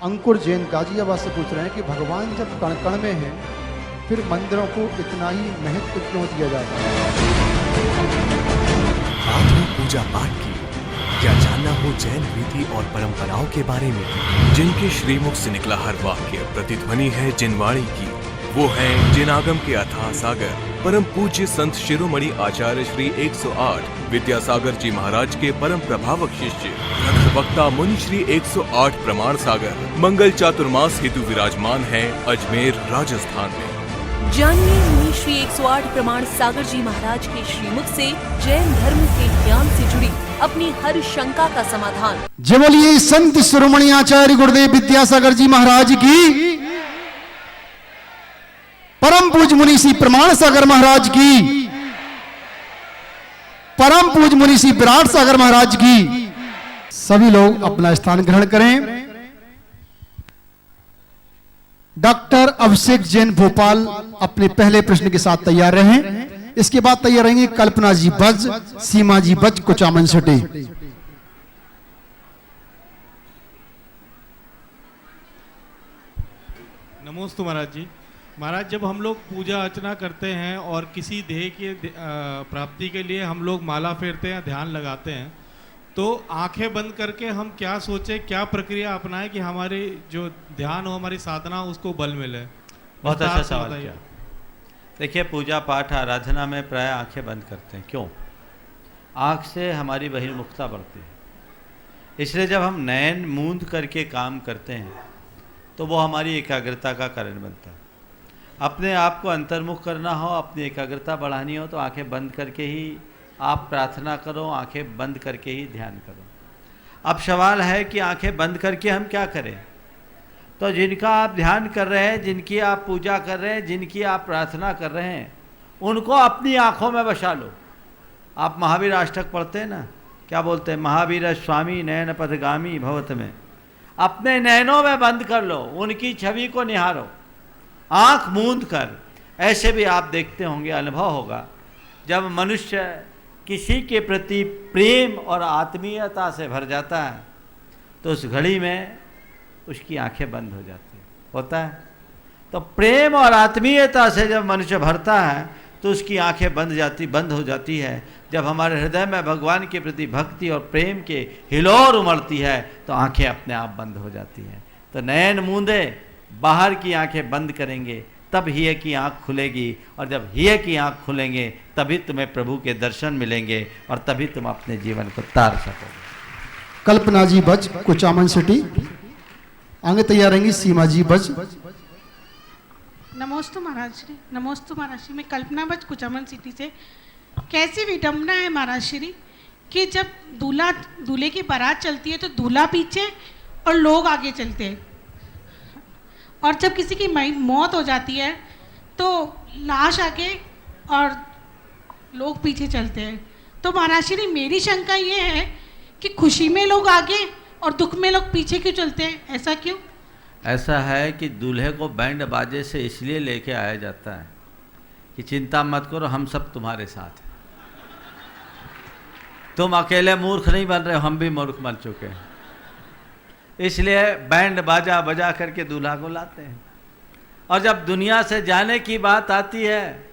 अंकुर जैन गाजियाबाद से पूछ रहे हैं कि भगवान जब कण कण में हैं फिर मंदिरों को इतना ही महत्व क्यों दिया जाता है? बात हो पूजा पाठ की, क्या जानना हो जैन रीति और परंपराओं के बारे में, जिनके श्रीमुख से निकला हर वाक्य प्रतिध्वनि है जिनवाणी की, वो है जिन आगम के अथाह सागर परम पूज्य संत शिरोमणि आचार्य श्री 108 विद्यासागर जी महाराज के परम प्रभावक शिष्य वक्ता मुनि श्री 108 प्रमाण सागर मंगल चातुर्मास हेतु विराजमान है अजमेर राजस्थान में। जानिए मुनि श्री 108 प्रमाण सागर जी महाराज के श्रीमुख से जैन धर्म के ज्ञान से जुड़ी अपनी हर शंका का समाधान। जय बोलिए संत शिरोमणि आचार्य गुरुदेव विद्यासागर जी महाराज की, परम पूज मुनि श्री प्रमाण सागर महाराज की, परम पूज मुनि श्री विराट सागर महाराज की। सभी लोग अपना स्थान ग्रहण करें। डॉक्टर अभिषेक जैन भोपाल अपने पहले प्रश्न के साथ तैयार रहें। इसके बाद तैयार रहेंगे कल्पना जी बज, सीमा जी बज, कुचामन सटे। नमोस्तु महाराज जी। महाराज, जब हम लोग पूजा अर्चना करते हैं और किसी ध्येय के प्राप्ति के लिए हम लोग माला फेरते हैं, ध्यान लगाते हैं, तो आंखें बंद करके हम क्या सोचें, क्या प्रक्रिया अपनाएं कि हमारी जो ध्यान हो, हमारी साधना हो, उसको बल मिले? बहुत अच्छा सवाल किया। देखिए, पूजा पाठ आराधना में प्राय आंखें बंद करते हैं। क्यों? आँख से हमारी बहिर्मुखता बढ़ती है, इसलिए जब हम नयन मूंद करके काम करते हैं तो वो हमारी एकाग्रता का कारण बनता है। अपने आप को अंतर्मुख करना हो, अपनी एकाग्रता बढ़ानी हो, तो आंखें बंद करके ही आप प्रार्थना करो, आंखें बंद करके ही ध्यान करो। अब सवाल है कि आंखें बंद करके हम क्या करें? तो जिनका आप ध्यान कर रहे हैं, जिनकी आप पूजा कर रहे हैं, जिनकी आप प्रार्थना कर रहे हैं, उनको अपनी आँखों में बसा लो। आप महावीर अष्टक पढ़ते हैं ना, क्या बोलते हैं? महावीर स्वामी नयन पथगामी भवत में। अपने नयनों में बंद कर लो, उनकी छवि को निहारो आँख मूंद कर। ऐसे भी आप देखते होंगे, अनुभव होगा, जब मनुष्य किसी के प्रति प्रेम और आत्मीयता से भर जाता है तो उस घड़ी में उसकी आंखें बंद हो जाती हैं, होता है। तो प्रेम और आत्मीयता से जब मनुष्य भरता है तो उसकी आंखें बंद हो जाती है। जब हमारे हृदय में भगवान के प्रति भक्ति और प्रेम के हिलोर उमड़ती है तो आंखें अपने आप बंद हो जाती हैं। तो नयन मूंदे, बाहर की आंखें बंद करेंगे, तब हिय की आंख खुलेगी, और जब हिय की आंख खुलेंगे तभी तुम्हें प्रभु के दर्शन मिलेंगे और तभी तुम अपने जीवन को तार सकोगे। कल्पना जी बज, कुचामन सिटी। आगे तैयार रहेंगी सीमा जी बज। नमोस्तु महाराज श्री। नमोस्तु महाराज श्री। मैं कल्पना बज, कुचामन सिटी से। कैसी विडम्बना है महाराज श्री कि जब दूल्हे की बारात चलती है तो दूल्हा पीछे और लोग आगे चलते हैं, और जब किसी की मौत हो जाती है तो लाश आगे और लोग पीछे चलते हैं। तो महाराज श्री, मेरी शंका ये है कि खुशी में लोग आगे और दुख में लोग पीछे क्यों चलते हैं? ऐसा क्यों? ऐसा है कि दूल्हे को बैंड बाजे से इसलिए लेके आया जाता है कि चिंता मत करो, हम सब तुम्हारे साथ हैं। तुम अकेले मूर्ख नहीं बन रहे हो, हम भी मूर्ख बन चुके हैं। इसलिए बैंड बाजा बजा करके दूल्हा को लाते हैं। और जब दुनिया से जाने की बात आती है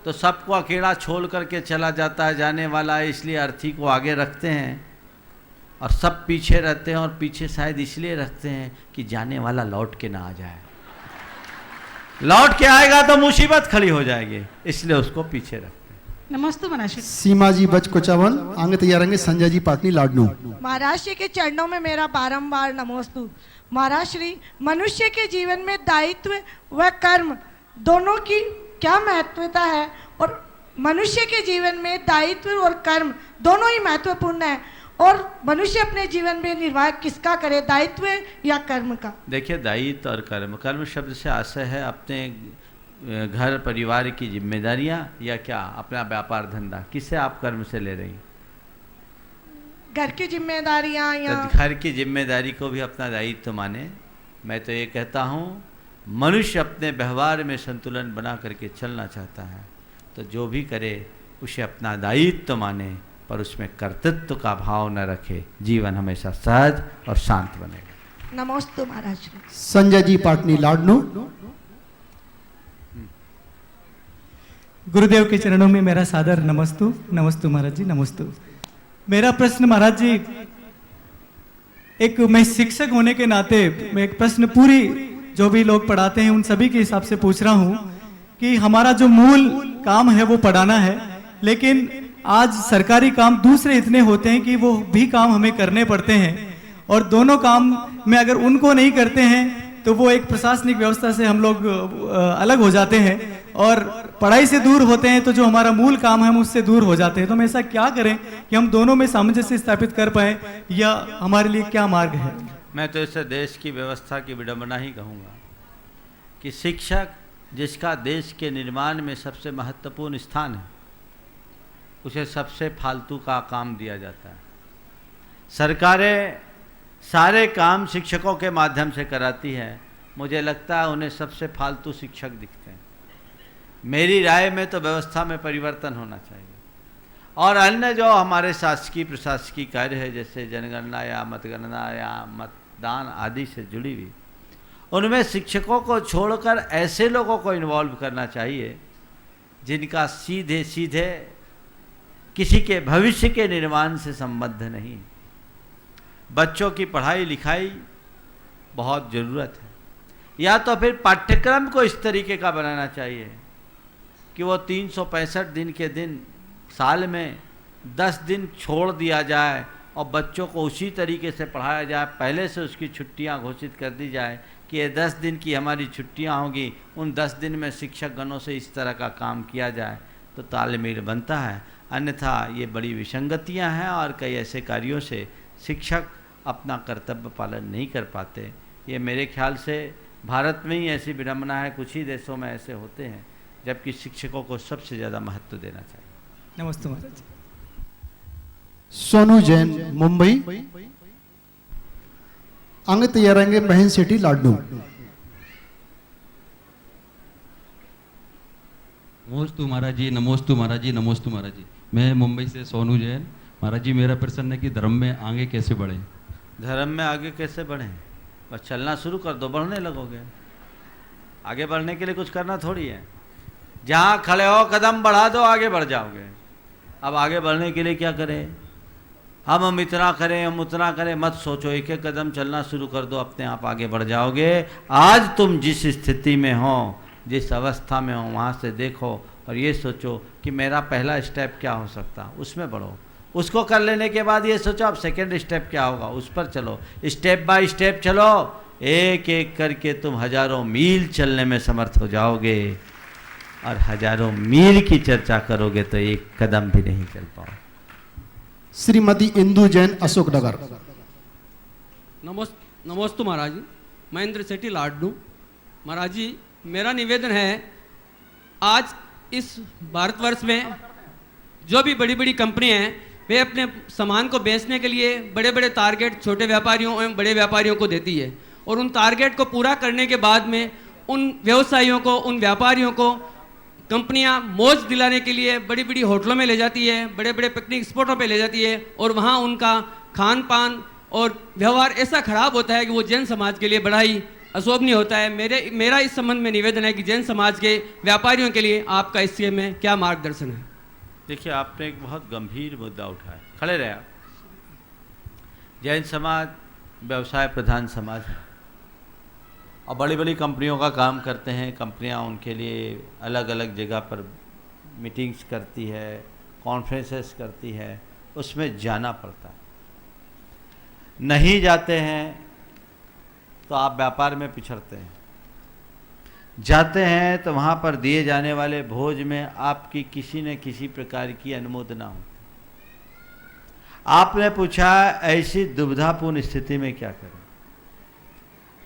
तो सबको अकेला छोड़ करके चला जाता है जाने वाला है, इसलिए अर्थी को आगे रखते हैं और सब पीछे रहते हैं। और पीछे शायद इसलिए रखते हैं कि जाने वाला लौट के ना आ जाए। लौट के आएगा तो मुसीबत खड़ी हो जाएगी, इसलिए उसको पीछे रखते हैं। नमस्ते महाराज श्री। सीमा जी बज, कुचावन। आगे तैयार रहेंगे संजय जी पाटनी लाडनू। महाराज श्री के चरणों में मेरा बारंबार नमोस्तु। महाराज श्री, मनुष्य के जीवन में दायित्व व कर्म दोनों की क्या महत्वता है, और मनुष्य के जीवन में दायित्व और कर्म दोनों ही महत्वपूर्ण है, और मनुष्य अपने जीवन में निर्वाह किसका करे, दायित्व या कर्म का? देखिए, दायित्व और कर्म, कर्म शब्द से आशय है अपने घर परिवार की जिम्मेदारियां, या क्या अपना व्यापार धंधा? किससे आप कर्म से ले रही? घर की जिम्मेदारियां या तो घर की जिम्मेदारी को भी अपना दायित्व माने। मैं तो ये कहता हूँ, मनुष्य अपने व्यवहार में संतुलन बना करके चलना चाहता है तो जो भी करे उसे अपना दायित्व माने, पर उसमें कर्तृत्व का भाव न रखे। जीवन हमेशा सहज और शांत बनेगा। नमोस्तु महाराज श्री। संजय जी पाटनी लाडनू। गुरुदेव के चरणों में मेरा सादर नमस्तु। नमस्तु महाराज जी, नमस्तु। मेरा प्रश्न महाराज जी, मैं शिक्षक होने के नाते मैं एक प्रश्न पूरी जो भी लोग पढ़ाते हैं उन सभी के हिसाब से पूछ रहा हूँ कि हमारा जो मूल काम है वो पढ़ाना है, लेकिन आज सरकारी काम दूसरे इतने होते हैं कि वो भी काम हमें करने पड़ते हैं, और दोनों काम में अगर उनको नहीं करते हैं तो वो एक प्रशासनिक व्यवस्था से हम लोग अलग हो जाते हैं और पढ़ाई से दूर होते हैं, तो जो हमारा मूल काम है हम उससे दूर हो जाते हैं। तो हम ऐसा क्या करें कि हम दोनों में सामंजस्य स्थापित कर पाए, या हमारे लिए क्या मार्ग है? मैं तो इसे देश की व्यवस्था की विडंबना ही कहूँगा कि शिक्षक जिसका देश के निर्माण में सबसे महत्वपूर्ण स्थान है, उसे सबसे फालतू का काम दिया जाता है। सरकारें सारे काम शिक्षकों के माध्यम से कराती है, मुझे लगता है उन्हें सबसे फालतू शिक्षक दिखते हैं। मेरी राय में तो व्यवस्था में परिवर्तन होना चाहिए, और अन्य जो हमारे शासकीय प्रशासकीय कार्य है जैसे जनगणना या मतगणना या मतदान आदि से जुड़ी हुई, उनमें शिक्षकों को छोड़कर ऐसे लोगों को इन्वॉल्व करना चाहिए जिनका सीधे सीधे किसी के भविष्य के निर्माण से संबंध नहीं। बच्चों की पढ़ाई लिखाई बहुत ज़रूरत है, या तो फिर पाठ्यक्रम को इस तरीके का बनाना चाहिए कि वो 365 दिन के दिन साल में 10 दिन छोड़ दिया जाए और बच्चों को उसी तरीके से पढ़ाया जाए, पहले से उसकी छुट्टियां घोषित कर दी जाए कि ये 10 दिन की हमारी छुट्टियां होंगी, उन 10 दिन में शिक्षक गणों से इस तरह का काम किया जाए तो तालमेल बनता है। अन्यथा ये बड़ी विसंगतियां हैं और कई ऐसे कार्यों से शिक्षक अपना कर्तव्य पालन नहीं कर पाते। ये मेरे ख्याल से भारत में ही ऐसी विडंबना है, कुछ ही देशों में ऐसे होते हैं, जबकि शिक्षकों को सबसे ज़्यादा महत्व देना चाहिए। नमस्ते महाराज। सोनू जैन मुंबई। आगे तैयार रहेंगे महेंद्र सेठी लाडनू। नमोस्तु महाराज जी, नमोस्तु महाराज जी, नमोस्तु महाराज जी। मैं मुंबई से सोनू जैन। महाराज जी मेरा प्रश्न है कि धर्म में आगे कैसे बढ़े? धर्म में आगे कैसे बढ़ें? बस चलना शुरू कर दो, बढ़ने लगोगे। आगे बढ़ने के लिए कुछ करना थोड़ी है, जहाँ खड़े हो कदम बढ़ा दो, आगे बढ़ जाओगे। अब आगे बढ़ने के लिए क्या करें? हम इतना करें, हम उतना करें, मत सोचो, एक एक कदम चलना शुरू कर दो, अपने आप आगे बढ़ जाओगे। आज तुम जिस स्थिति में हो, जिस अवस्था में हो, वहाँ से देखो और ये सोचो कि मेरा पहला स्टेप क्या हो सकता, उसमें बढ़ो। उसको कर लेने के बाद ये सोचो अब सेकेंड स्टेप क्या होगा, उस पर चलो। स्टेप बाय स्टेप चलो, एक एक करके तुम हजारों मील चलने में समर्थ हो जाओगे, और हजारों मील की चर्चा करोगे तो एक कदम भी नहीं चल पाओ। श्रीमती इंदु जैन अशोकनगर। नमोस्तु महाराज जी। महेंद्र सेठी लाडनू। महाराज जी मेरा निवेदन है, आज इस भारतवर्ष में जो भी बड़ी बड़ी कंपनियां हैं वे अपने सामान को बेचने के लिए बड़े बड़े टारगेट छोटे व्यापारियों एवं बड़े व्यापारियों को देती है, और उन टारगेट को पूरा करने के बाद में उन व्यवसायियों को, उन व्यापारियों को कंपनियां मौज दिलाने के लिए बड़ी बड़ी होटलों में ले जाती है, बड़े बड़े पिकनिक स्पॉटों पे ले जाती है, और वहाँ उनका खान पान और व्यवहार ऐसा खराब होता है कि वो जैन समाज के लिए बड़ा ही अशोभनीय होता है। मेरा इस संबंध में निवेदन है कि जैन समाज के व्यापारियों के लिए आपका इसके में क्या मार्गदर्शन है? देखिए, आपने एक बहुत गंभीर मुद्दा उठाया, खड़े रहे आप। जैन समाज व्यवसाय प्रधान समाज है और बड़ी बड़ी कंपनियों का काम करते हैं। कंपनियां उनके लिए अलग अलग जगह पर मीटिंग्स करती है, कॉन्फ्रेंसेस करती है, उसमें जाना पड़ता है। नहीं जाते हैं तो आप व्यापार में पिछड़ते हैं, जाते हैं तो वहाँ पर दिए जाने वाले भोज में आपकी किसी न किसी प्रकार की अनुमोदना होती। आपने पूछा ऐसी दुविधापूर्ण स्थिति में क्या करें?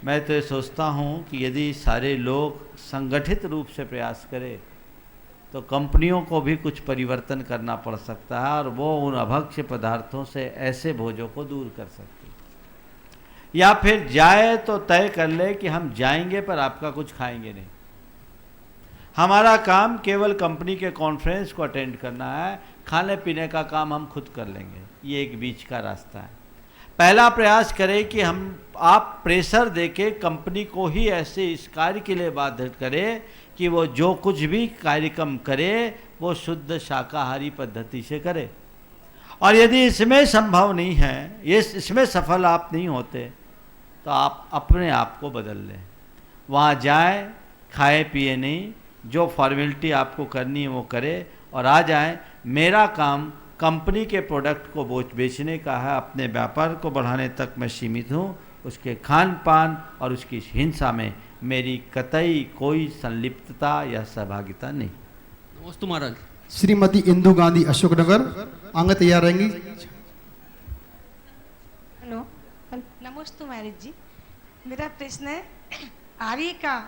मैं तो ये सोचता हूँ कि यदि सारे लोग संगठित रूप से प्रयास करें तो कंपनियों को भी कुछ परिवर्तन करना पड़ सकता है, और वो उन अभक्ष्य पदार्थों से ऐसे भोजों को दूर कर सकती है। या फिर जाए तो तय कर ले कि हम जाएंगे पर आपका कुछ खाएंगे नहीं, हमारा काम केवल कंपनी के कॉन्फ्रेंस को अटेंड करना है, खाने पीने का काम हम खुद कर लेंगे। ये एक बीच का रास्ता है। पहला प्रयास करें कि आप प्रेशर देके कंपनी को ही ऐसे इस कार्य के लिए बाधित करें कि वो जो कुछ भी कार्यक्रम करे वो शुद्ध शाकाहारी पद्धति से करे। और यदि इसमें संभव नहीं है, इसमें सफल आप नहीं होते, तो आप अपने आप को बदल लें। वहाँ जाएं, खाए पिए नहीं, जो फॉर्मेलिटी आपको करनी है वो करे और आ जाएं। मेरा काम कंपनी के प्रोडक्ट को बेचने का है, अपने व्यापार को बढ़ाने तक मैं सीमित हूँ। उसके खान पान और उसकी हिंसा में मेरी कतई कोई संलिप्तता या सहभागिता नहीं। नमस्ते महाराज। श्रीमती इंदु गांधी अशोकनगर आगे तैयार रहेंगी। हेलो, नमस्ते महाराज जी। मेरा प्रश्न है, आर्य का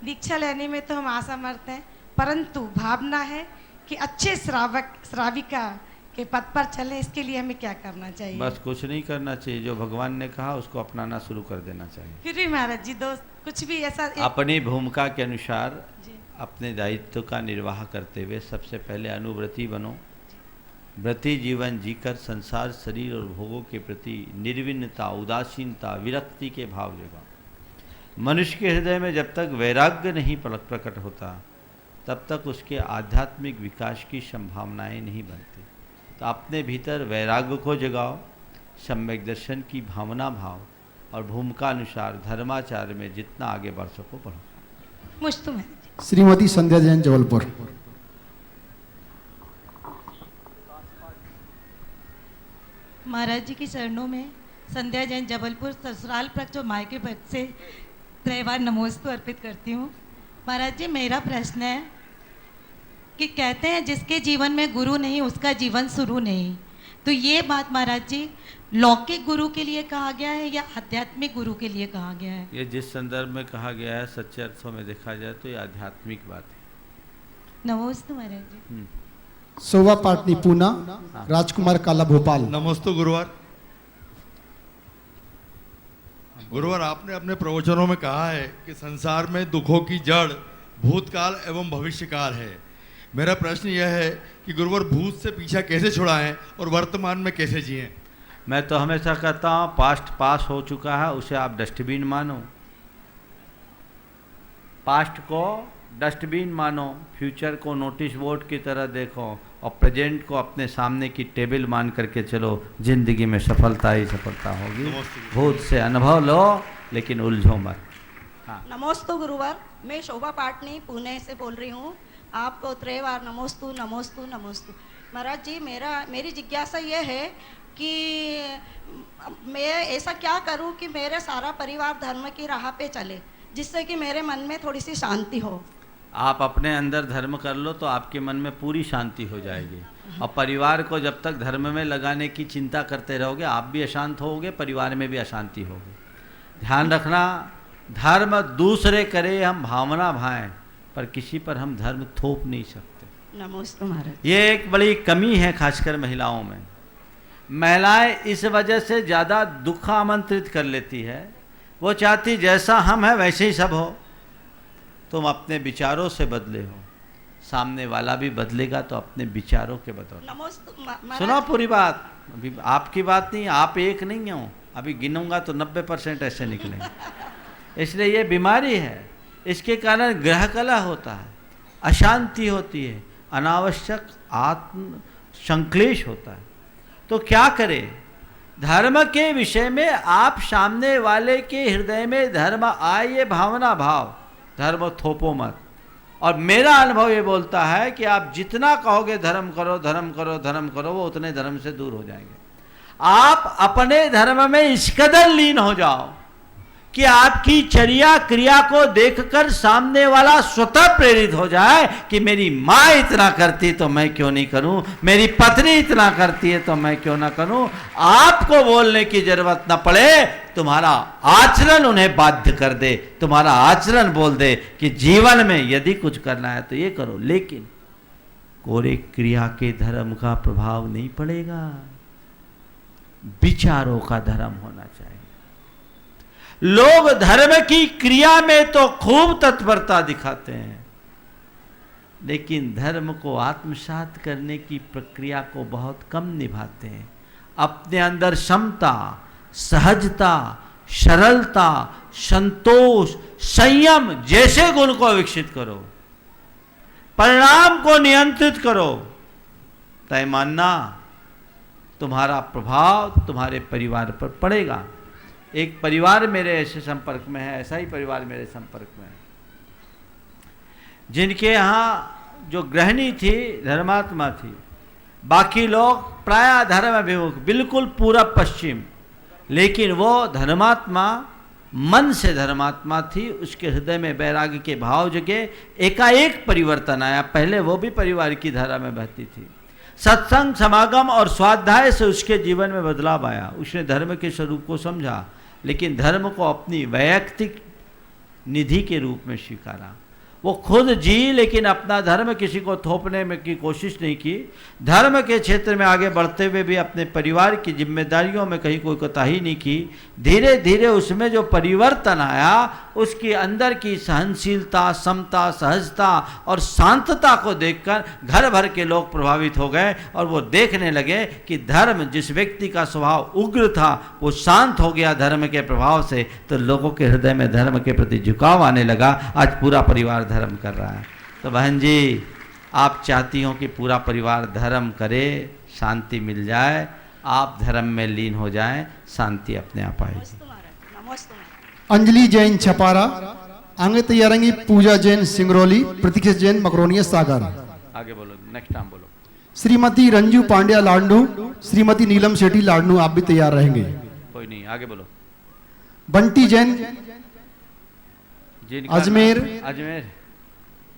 दीक्षा लेने में तो हम असमर्थ हैं, परंतु भावना है कि अच्छे श्राविका के पद पर चले, इसके लिए हमें क्या करना चाहिए? बस कुछ नहीं करना चाहिए, जो भगवान ने कहा उसको अपनाना शुरू कर देना चाहिए। फिर भी महाराज जी दोस्त कुछ भी ऐसा अपनी भूमिका के अनुसार अपने दायित्व का निर्वाह करते हुए सबसे पहले अनुव्रती बनो। व्रती जीवन जीकर संसार, शरीर और भोगों के प्रति निर्विन्नता, उदासीनता, विरक्ति के भाव जगाओ। मनुष्य के हृदय में जब तक वैराग्य नहीं प्रकट होता तब तक उसके आध्यात्मिक विकास की संभावनाएं नहीं बनती। तो अपने भीतर वैराग्य को जगाओ, सम्यक दर्शन की भावना भाव और भूमिका अनुसार धर्माचार्य में जितना आगे बढ़ सको बढ़ो। मुझतो में श्रीमती संध्या जैन जबलपुर। महाराज जी की चरणों में संध्या जैन जबलपुर ससुराल पक्ष और मायके पक्ष से त्रैवार नमोस्तु अर्पित करती हूँ। महाराज जी मेरा प्रश्न है कि कहते हैं जिसके जीवन में गुरु नहीं उसका जीवन शुरू नहीं, तो ये बात महाराज जी लौकिक गुरु के लिए कहा गया है या आध्यात्मिक गुरु के लिए कहा गया है? ये जिस संदर्भ में कहा गया है सच्चे अर्थों में देखा जाए तो ये आध्यात्मिक बात है। नमोस्तु महाराज जी। शोभा पाटनी पूना, राजकुमार काला भोपाल। नमस्ते गुरुवार। गुरुवार, आपने अपने प्रवचनों में कहा है कि संसार में दुखों की जड़ भूतकाल एवं भविष्यकाल है। मेरा प्रश्न यह है कि गुरुवार भूत से पीछा कैसे छुड़ाएं और वर्तमान में कैसे जिएं? मैं तो हमेशा कहता हूँ पास्ट पास हो चुका है उसे आप डस्टबिन मानो, पास्ट को डस्टबिन मानो, फ्यूचर को नोटिस बोर्ड की तरह देखो और प्रेजेंट को अपने सामने की टेबल मान करके चलो। जिंदगी में सफलता ही सफलता होगी। भूत से अनुभव लो लेकिन उलझो मत। हाँ। नमोस्तु गुरुवार, मैं शोभा पाटनी पुणे से बोल रही हूँ। आपको त्रैवार नमोस्तु नमोस्तु नमोस्तु। महाराज जी मेरी जिज्ञासा यह है कि मैं ऐसा क्या करूं कि मेरे सारा परिवार धर्म की राह पे चले, जिससे कि मेरे मन में थोड़ी सी शांति हो। आप अपने अंदर धर्म कर लो तो आपके मन में पूरी शांति हो जाएगी। और परिवार को जब तक धर्म में लगाने की चिंता करते रहोगे आप भी अशांत होगे, परिवार में भी अशांति होगी। ध्यान रखना, धर्म दूसरे करे हम भावना भाएं, पर किसी पर हम धर्म थोप नहीं सकते। नमस्ते महाराज। ये एक बड़ी कमी है खासकर महिलाओं में। महिलाएं इस वजह से ज़्यादा दुख आमंत्रित कर लेती है। वो चाहती जैसा हम हैं वैसे ही सब हो। तुम अपने विचारों से बदले हो, सामने वाला भी बदलेगा तो अपने विचारों के बदलो। सुनो पूरी बात, अभी आपकी बात नहीं, आप एक नहीं हो, अभी गिनूंगा तो 90% ऐसे निकलेंगे। इसलिए ये बीमारी है, इसके कारण ग्रह कलह होता है, अशांति होती है, अनावश्यक आत्म संक्लेश होता है। तो क्या करें? धर्म के विषय में आप सामने वाले के हृदय में धर्म आए ये भावना भाव, धर्म थोपो मत। और मेरा अनुभव ये बोलता है कि आप जितना कहोगे धर्म करो धर्म करो धर्म करो, वो उतने धर्म से दूर हो जाएंगे। आप अपने धर्म में इस कदर लीन हो जाओ कि आपकी चर्या क्रिया को देखकर सामने वाला स्वतः प्रेरित हो जाए कि मेरी माँ इतना करती तो मैं क्यों नहीं करूं, मेरी पत्नी इतना करती है तो मैं क्यों ना करूं। आपको बोलने की जरूरत ना पड़े, तुम्हारा आचरण उन्हें बाध्य कर दे, तुम्हारा आचरण बोल दे कि जीवन में यदि कुछ करना है तो ये करो। लेकिन कोरे क्रिया के धर्म का प्रभाव नहीं पड़ेगा, विचारों का धर्म होना चाहिए। लोग धर्म की क्रिया में तो खूब तत्परता दिखाते हैं, लेकिन धर्म को आत्मसात करने की प्रक्रिया को बहुत कम निभाते हैं। अपने अंदर क्षमता, सहजता, सरलता, संतोष, संयम जैसे गुण को विकसित करो, परिणाम को नियंत्रित करो, तय मानना तुम्हारा प्रभाव तुम्हारे परिवार पर पड़ेगा। एक परिवार मेरे ऐसे संपर्क में है, ऐसा ही परिवार मेरे संपर्क में है, जिनके यहाँ जो गृहिणी थी धर्मात्मा थी, बाकी लोग प्राय धर्म अभिमुख, बिल्कुल पूरब पश्चिम, लेकिन वो धर्मात्मा मन से धर्मात्मा थी। उसके हृदय में वैराग्य के भाव जगे, एकाएक परिवर्तन आया। पहले वो भी परिवार की धारा में बहती थी। सत्संग, समागम और स्वाध्याय से उसके जीवन में बदलाव आया। उसने धर्म के स्वरूप को समझा, लेकिन धर्म को अपनी वैयक्तिक निधि के रूप में स्वीकारा। वो खुद जी, लेकिन अपना धर्म किसी को थोपने में की कोशिश नहीं की। धर्म के क्षेत्र में आगे बढ़ते हुए भी अपने परिवार की जिम्मेदारियों में कहीं कोई कोताही नहीं की। धीरे धीरे उसमें जो परिवर्तन आया, उसके अंदर की सहनशीलता, समता, सहजता और शांतता को देखकर घर भर के लोग प्रभावित हो गए और वो देखने लगे कि धर्म, जिस व्यक्ति का स्वभाव उग्र था, वो शांत हो गया धर्म के प्रभाव से, तो लोगों के हृदय में धर्म के प्रति झुकाव आने लगा। आज पूरा परिवार धर्म कर रहा है। तो बहन जी, आप चाहती हो कि पूरा परिवार धर्म करे, शांति मिल जाए, आप धर्म में लीन हो जाएं, शांति अपने आप आएगी। अंजलि जैन छपारा, आगे तैयार रहेंगी पूजा जैन सिंगरौली, प्रतीक्षा जैन मकरोनिया सागर। आगे बोलो, नेक्स्ट टाइम बोलो। श्रीमती रंजू पांड्या लाडनू, श्रीमती नीलम सेठी लाडनू, आप भी तैयार रहेंगे। कोई नहीं, आगे बोलो। बंटी जैन अजमेर।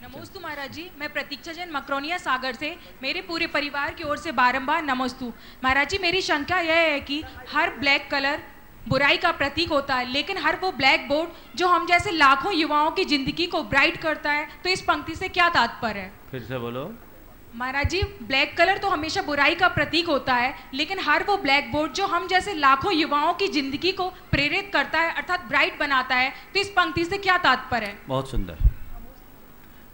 नमोस्तु महाराज जी, मैं प्रतीक्षा जैन मकरोनिया सागर से, मेरे पूरे परिवार की ओर से बारंबार नमोस्तु। महाराज जी, मेरी शंका यह है कि हर ब्लैक कलर बुराई का प्रतीक होता है, लेकिन हर वो ब्लैक बोर्ड जो हम जैसे लाखों युवाओं की जिंदगी को ब्राइट करता है, तो इस पंक्ति से क्या तात्पर्य है? फिर से बोलो। महाराज जी, ब्लैक कलर तो हमेशा बुराई का प्रतीक होता है, लेकिन हर वो ब्लैक बोर्ड जो हम जैसे लाखों युवाओं की जिंदगी को प्रेरित करता है, अर्थात ब्राइट बनाता है, तो इस पंक्ति से क्या तात्पर्य है? बहुत सुंदर,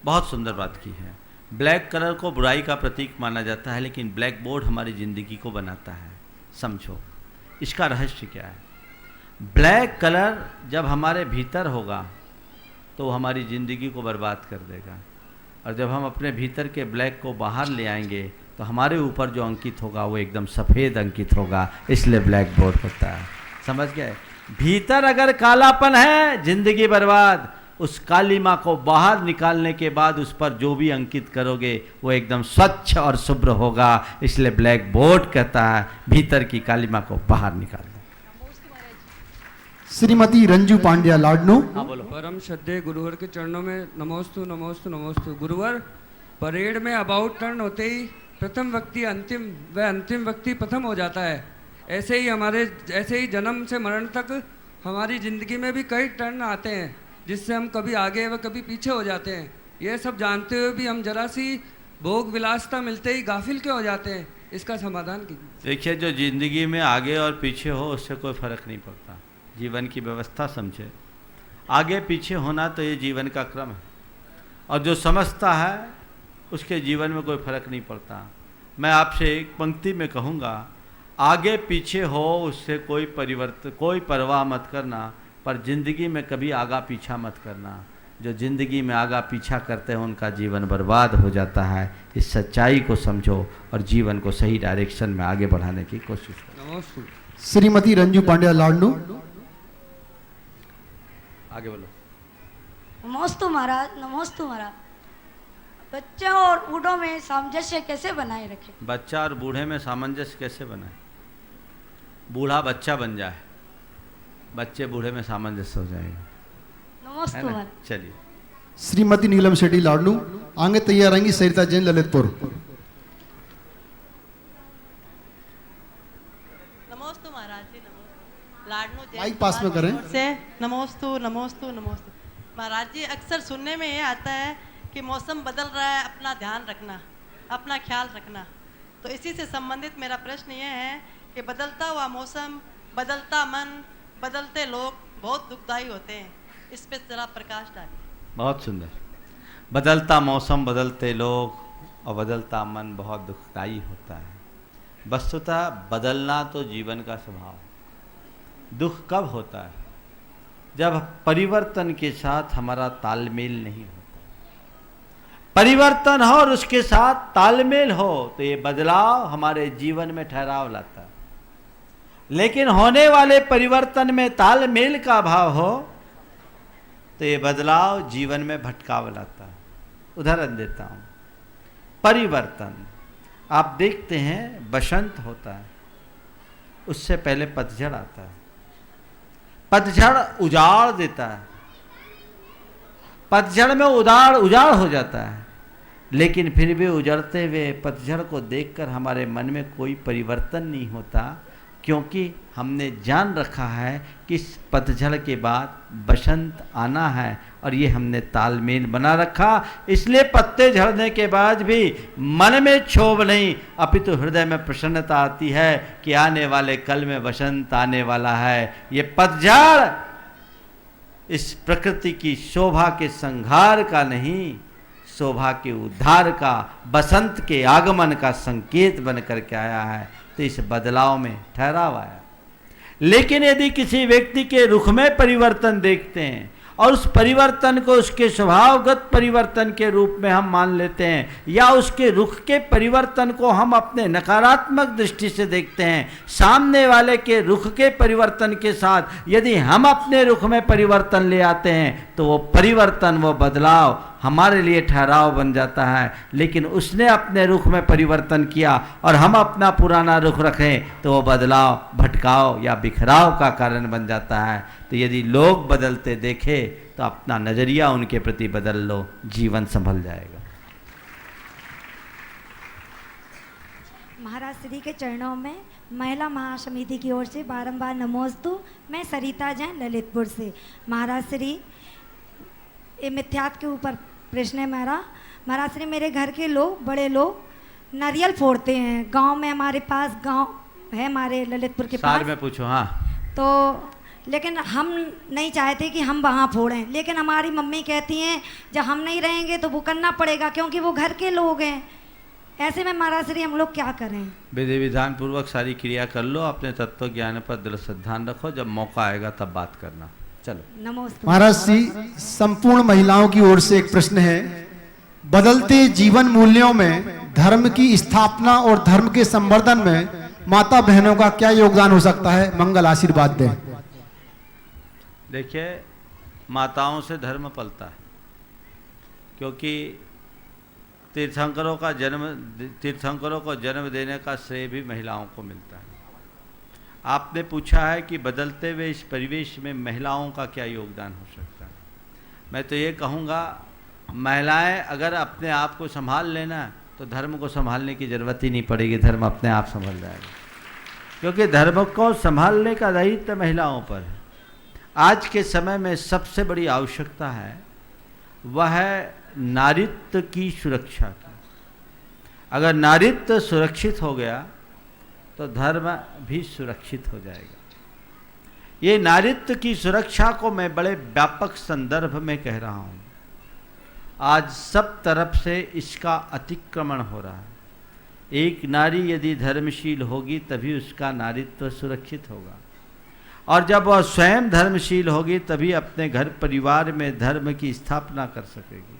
बहुत सुंदर बात की है। ब्लैक कलर को बुराई का प्रतीक माना जाता है, लेकिन ब्लैक बोर्ड हमारी जिंदगी को बनाता है। समझो इसका रहस्य क्या है। ब्लैक कलर जब हमारे भीतर होगा तो वो हमारी ज़िंदगी को बर्बाद कर देगा, और जब हम अपने भीतर के ब्लैक को बाहर ले आएंगे तो हमारे ऊपर जो अंकित होगा वो एकदम सफ़ेद अंकित होगा। इसलिए ब्लैक बोर्ड होता है। समझ गए? भीतर अगर कालापन है, जिंदगी बर्बाद। उस कालीमा को बाहर निकालने के बाद उस पर जो भी अंकित करोगे वो एकदम स्वच्छ और शुभ्र होगा। इसलिए ब्लैक बोर्ड कहता है भीतर की कालीमा को बाहर निकाल दो। श्रीमती रंजू पांड्या लाडनू। परम श्रद्धेय गुरुवर के चरणों में नमोस्तु नमोस्तु नमोस्तु। गुरुवर, परेड में अबाउट टर्न होते ही प्रथम व्यक्ति अंतिम व अंतिम व्यक्ति प्रथम हो जाता है। ऐसे ही जन्म से मरण तक हमारी ज़िंदगी में भी कई टर्न आते हैं, जिससे हम कभी आगे व कभी पीछे हो जाते हैं। ये सब जानते हुए भी हम जरा सी भोग विलासता मिलते ही गाफिल क्यों हो जाते हैं? इसका समाधान कीजिए। देखिए, जो ज़िंदगी में आगे और पीछे हो उससे कोई फ़र्क नहीं पड़ता। जीवन की व्यवस्था समझे। आगे पीछे होना तो ये जीवन का क्रम है, और जो समझता है उसके जीवन में कोई फर्क नहीं पड़ता। मैं आपसे एक पंक्ति में कहूँगा, आगे पीछे हो उससे कोई परिवर्तन, कोई परवाह मत करना, पर जिंदगी में कभी आगा पीछा मत करना। जो जिंदगी में आगा पीछा करते हैं उनका जीवन बर्बाद हो जाता है। इस सच्चाई को समझो और जीवन को सही डायरेक्शन में आगे बढ़ाने की कोशिश करो। श्रीमती रंजू पांड्या लाडनू। आगे बोलो। नमोस्तु महाराज, नमोस्तु महाराज। बच्चों और बूढ़ों में सामंजस्य कैसे बनाए रखें? बच्चा और बूढ़े में सामंजस्य कैसे बनाए? बूढ़ा बच्चा बन जाए, बच्चे बूढ़े में सामंजस्य हो जाएगा। नमोस्तु महाराज। चलिए। श्रीमती नीलम शेट्टी लाडनू, आगे तैयार रहेंगी सरिता जैन ललितपुर। नमोस्तु महाराज जी, नमोस्तु। लाडनू जैन माइक पास में करें। से नमोस्तु नमोस्तु नमोस्तु। महाराज जी, अक्सर सुनने में ये आता है कि मौसम बदल रहा है, अपना ध्यान रखना, अपना ख्याल रखना। तो इसी से संबंधित मेरा प्रश्न ये है कि बदलता हुआ मौसम, बदलता मन, बदलते लोग बहुत दुखदायी होते हैं। इस पे जरा प्रकाश डालिए। बहुत सुंदर। बदलता मौसम, बदलते लोग और बदलता मन बहुत दुखदायी होता है। वस्तुतः बदलना तो जीवन का स्वभाव है। दुख कब होता है? जब परिवर्तन के साथ हमारा तालमेल नहीं होता। परिवर्तन हो और उसके साथ तालमेल हो तो ये बदलाव हमारे जीवन में ठहराव लाता है। लेकिन होने वाले परिवर्तन में तालमेल का अभाव हो तो ये बदलाव जीवन में भटकाव लाता है। उदाहरण देता हूँ, परिवर्तन। आप देखते हैं बसंत होता है, उससे पहले पतझड़ आता है। पतझड़ उजाड़ देता है, पतझड़ में उजाड़ हो जाता है, लेकिन फिर भी उजड़ते हुए पतझड़ को देखकर हमारे मन में कोई परिवर्तन नहीं होता, क्योंकि हमने जान रखा है कि इस पतझड़ के बाद बसंत आना है और ये हमने तालमेल बना रखा। इसलिए पत्ते झड़ने के बाद भी मन में क्षोभ नहीं, अपितु हृदय में प्रसन्नता आती है कि आने वाले कल में बसंत आने वाला है। ये पतझड़ इस प्रकृति की शोभा के संहार का नहीं, शोभा के उद्धार का, बसंत के आगमन का संकेत बन करके आया है। तो इस बदलाव में ठहराव आया। लेकिन यदि किसी व्यक्ति के रुख में परिवर्तन देखते हैं और उस परिवर्तन को उसके स्वभावगत परिवर्तन के रूप में हम मान लेते हैं, या उसके रुख के परिवर्तन को हम अपने नकारात्मक दृष्टि से देखते हैं, सामने वाले के रुख के परिवर्तन के साथ यदि हम अपने रुख में परिवर्तन ले आते हैं तो वो परिवर्तन, वो बदलाव हमारे लिए ठहराव बन जाता है। लेकिन उसने अपने रुख में परिवर्तन किया और हम अपना पुराना रुख रखें तो वो बदलाव भटकाव या बिखराव का कारण बन जाता है। तो यदि लोग बदलते देखे तो अपना नजरिया उनके प्रति बदल लो, जीवन संभल जाएगा। महाराज श्री के चरणों में महिला महासमिति की ओर से बारंबार नमोस्तु। मैं सरिता जैन ललितपुर से। महाराज श्री, ये मिथ्यात्व के ऊपर प्रश्न है मेरा। महाराज श्री, मेरे घर के लोग, बड़े लोग नारियल फोड़ते हैं। गांव में हमारे पास गांव है, हमारे ललितपुर के पास। में पूछो। हाँ, तो लेकिन हम नहीं चाहते कि हम वहाँ फोड़ें, लेकिन हमारी मम्मी कहती हैं जब हम नहीं रहेंगे तो वो करना पड़ेगा क्योंकि वो घर के लोग हैं। ऐसे में महाराज श्री हम लोग क्या करें? विधि विधान पूर्वक सारी क्रिया कर लो, अपने तत्व ज्ञान पर दृढ़ श्रद्धान रखो, जब मौका आएगा तब बात करना। चलो। नमस्ते। महाराज श्री, संपूर्ण महिलाओं की ओर से एक प्रश्न है। बदलते जीवन मूल्यों में धर्म की स्थापना और धर्म के संवर्धन में माता बहनों का क्या योगदान हो सकता है? मंगल आशीर्वाद दें। देखिए, माताओं से धर्म पलता है, क्योंकि तीर्थंकरों को जन्म देने का श्रेय भी महिलाओं को मिलता है। आपने पूछा है कि बदलते हुए इस परिवेश में महिलाओं का क्या योगदान हो सकता है। मैं तो ये कहूँगा, महिलाएं अगर अपने आप को संभाल लेना तो धर्म को संभालने की जरूरत ही नहीं पड़ेगी, धर्म अपने आप संभल जाएगा, क्योंकि धर्म को संभालने का दायित्व महिलाओं पर है। आज के समय में सबसे बड़ी आवश्यकता है वह है नारीत्व की सुरक्षा की। अगर नारीत्व सुरक्षित हो गया तो धर्म भी सुरक्षित हो जाएगा। ये नारीत्व की सुरक्षा को मैं बड़े व्यापक संदर्भ में कह रहा हूँ। आज सब तरफ से इसका अतिक्रमण हो रहा है। एक नारी यदि धर्मशील होगी तभी उसका नारीत्व सुरक्षित होगा, और जब वह स्वयं धर्मशील होगी तभी अपने घर परिवार में धर्म की स्थापना कर सकेगी,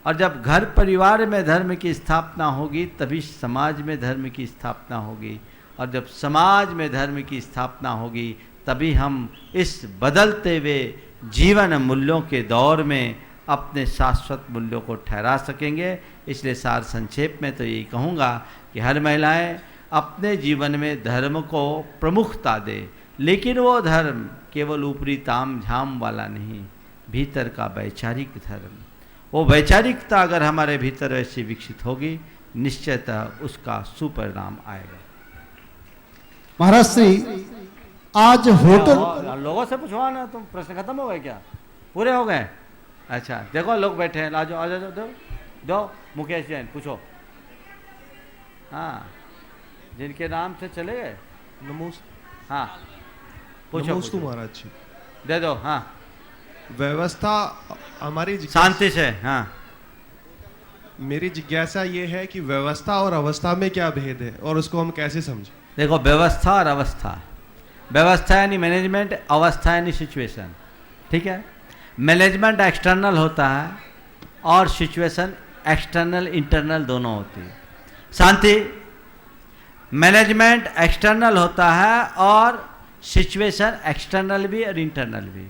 और जब घर परिवार में धर्म की स्थापना होगी तभी समाज में धर्म की स्थापना होगी, और जब समाज में धर्म की स्थापना होगी तभी हम इस बदलते हुए जीवन मूल्यों के दौर में अपने शाश्वत मूल्यों को ठहरा सकेंगे। इसलिए सार संक्षेप में तो यही कहूँगा कि हर महिलाएं अपने जीवन में धर्म को प्रमुखता दे, लेकिन वो धर्म केवल ऊपरी ताम झाम वाला नहीं, भीतर का वैचारिक धर्म। वो वैचारिकता अगर हमारे भीतर ऐसी विकसित होगी, निश्चयतः उसका सुपरिणाम आएगा। महाराज श्री, आज होटल लोगों से पूछवाना, तुम प्रश्न खत्म हो गए क्या? पूरे हो गए? अच्छा, देखो लोग बैठे हैं, आ जाओ आ जाओ, दो मुकेश जैन पूछो। हाँ, जिनके नाम से चले गए। हाँ पूछो। महाराज जी दे दो। हाँ, व्यवस्था हमारी शांति से। हाँ, मेरी जिज्ञासा ये है कि व्यवस्था और अवस्था में क्या भेद है और उसको हम कैसे समझें? देखो, व्यवस्था और अवस्था, व्यवस्था यानी मैनेजमेंट, अवस्था यानी सिचुएशन, ठीक है। मैनेजमेंट एक्सटर्नल होता है और सिचुएशन एक्सटर्नल इंटरनल दोनों होती है। शांति, मैनेजमेंट एक्सटर्नल होता है और सिचुएशन एक्सटर्नल भी और इंटरनल भी।